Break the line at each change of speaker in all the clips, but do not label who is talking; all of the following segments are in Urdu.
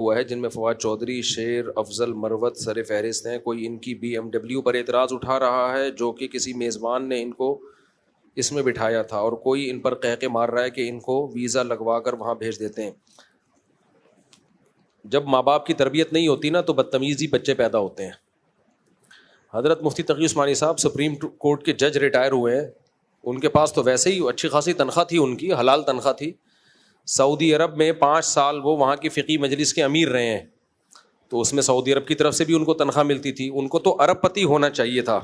ہوا ہے جن میں فواد چودھری، شیر افضل مروت سر فہرست ہیں. کوئی ان کی BMW پر اعتراض اٹھا رہا ہے جو کہ کسی میزبان نے ان کو اس میں بٹھایا تھا، اور کوئی ان پر قہقے مار رہا ہے کہ ان کو ویزا لگوا کر وہاں بھیج دیتے ہیں. جب ماں باپ کی تربیت نہیں ہوتی نا تو بدتمیزی بچے پیدا ہوتے ہیں. حضرت مفتی تقی عثمانی صاحب سپریم کورٹ کے جج ریٹائر ہوئے ہیں. ان کے پاس تو ویسے ہی اچھی خاصی تنخواہ تھی، ان کی حلال تنخواہ تھی. سعودی عرب میں 5 سال وہ وہاں کی فقی مجلس کے امیر رہے ہیں، تو اس میں سعودی عرب کی طرف سے بھی ان کو تنخواہ ملتی تھی. ان کو تو ارب پتی ہونا چاہیے تھا،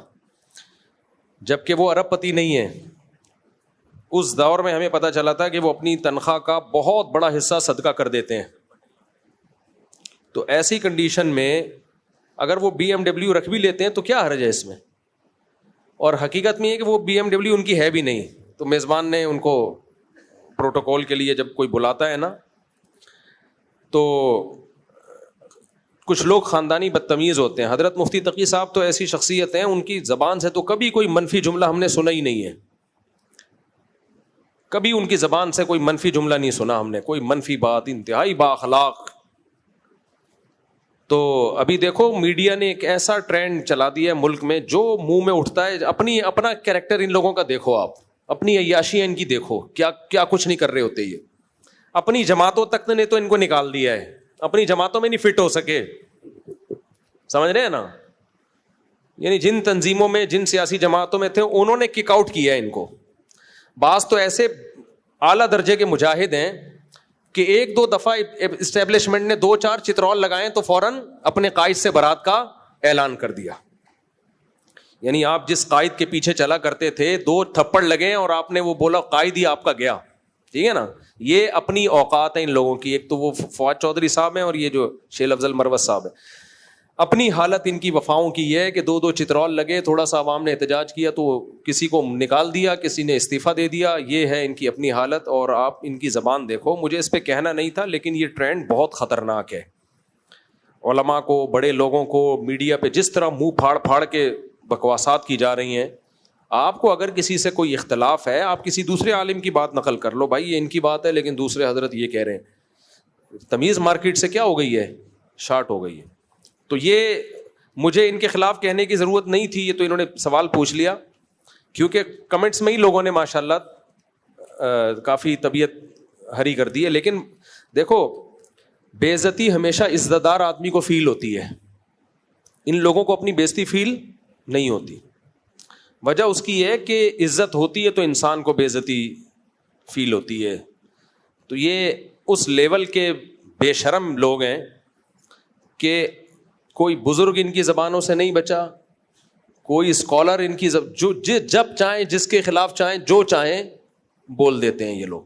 جبکہ وہ ارب پتی نہیں ہے. اس دور میں ہمیں پتہ چلا تھا کہ وہ اپنی تنخواہ کا بہت بڑا حصہ صدقہ کر دیتے ہیں. تو ایسی کنڈیشن میں اگر وہ BMW رکھ بھی لیتے ہیں تو کیا حرج ہے اس میں؟ اور حقیقت میں یہ کہ وہ BMW ان کی ہے بھی نہیں، تو میزبان نے ان کو پروٹوکول کے لیے جب کوئی بلاتا ہے نا، تو کچھ لوگ خاندانی بدتمیز ہوتے ہیں. حضرت مفتی تقی صاحب تو ایسی شخصیت ہیں، ان کی زبان سے تو کبھی کوئی منفی جملہ ہم نے سنا ہی نہیں ہے. کبھی ان کی زبان سے کوئی منفی جملہ نہیں سنا ہم نے، کوئی منفی بات. انتہائی بااخلاق. تو ابھی دیکھو میڈیا نے ایک ایسا ٹرینڈ چلا دیا ہے ملک میں، جو منہ میں اٹھتا ہے اپنا کیریکٹر ان لوگوں کا دیکھو، آپ اپنی عیاشیاں ان کی دیکھو، کیا کچھ نہیں کر رہے ہوتے. یہ اپنی جماعتوں تک نے تو ان کو نکال دیا ہے، اپنی جماعتوں میں نہیں فٹ ہو سکے. سمجھ رہے ہیں نا؟ یعنی جن تنظیموں میں، جن سیاسی جماعتوں میں تھے، انہوں نے کک آؤٹ کیا ہے ان کو. بعض تو ایسے اعلیٰ درجے کے مجاہد ہیں کہ 1-2 دفعہ اسٹیبلشمنٹ نے 2-4 چترول لگائے تو فوراً اپنے قائد سے برات کا اعلان کر دیا. یعنی آپ جس قائد کے پیچھے چلا کرتے تھے، 2 تھپڑ لگے اور آپ نے وہ بولا قائد ہی آپ کا گیا. ٹھیک ہے نا؟ یہ اپنی اوقات ہیں ان لوگوں کی. ایک تو وہ فواد چودھری صاحب ہیں، اور یہ جو شیر افضل مروت صاحب ہیں. اپنی حالت ان کی وفاؤں کی یہ ہے کہ 2 چترول لگے، تھوڑا سا عوام نے احتجاج کیا تو کسی کو نکال دیا، کسی نے استعفیٰ دے دیا. یہ ہے ان کی اپنی حالت. اور آپ ان کی زبان دیکھو. مجھے اس پہ کہنا نہیں تھا، لیکن یہ ٹرینڈ بہت خطرناک ہے. علماء کو، بڑے لوگوں کو میڈیا پہ جس طرح منہ پھاڑ پھاڑ کے بکواسات کی جا رہی ہیں. آپ کو اگر کسی سے کوئی اختلاف ہے، آپ کسی دوسرے عالم کی بات نقل کر لو، بھائی یہ ان کی بات ہے لیکن دوسرے حضرت یہ کہہ رہے ہیں. تمیز مارکیٹ سے کیا ہو گئی ہے؟ شارٹ ہو گئی ہے. تو یہ مجھے ان کے خلاف کہنے کی ضرورت نہیں تھی، یہ تو انہوں نے سوال پوچھ لیا، کیونکہ کمنٹس میں ہی لوگوں نے ماشاءاللہ کافی طبیعت ہری کر دی ہے. لیکن دیکھو، بے عزتی ہمیشہ عزت دار آدمی کو فیل ہوتی ہے، ان لوگوں کو اپنی بے عزتی فیل نہیں ہوتی. وجہ اس کی ہے کہ عزت ہوتی ہے تو انسان کو بے عزتی فیل ہوتی ہے. تو یہ اس لیول کے بے شرم لوگ ہیں کہ کوئی بزرگ ان کی زبانوں سے نہیں بچا، کوئی اسکالر ان کی جب چاہیں، جس کے خلاف چاہیں، جو چاہیں بول دیتے ہیں یہ لوگ.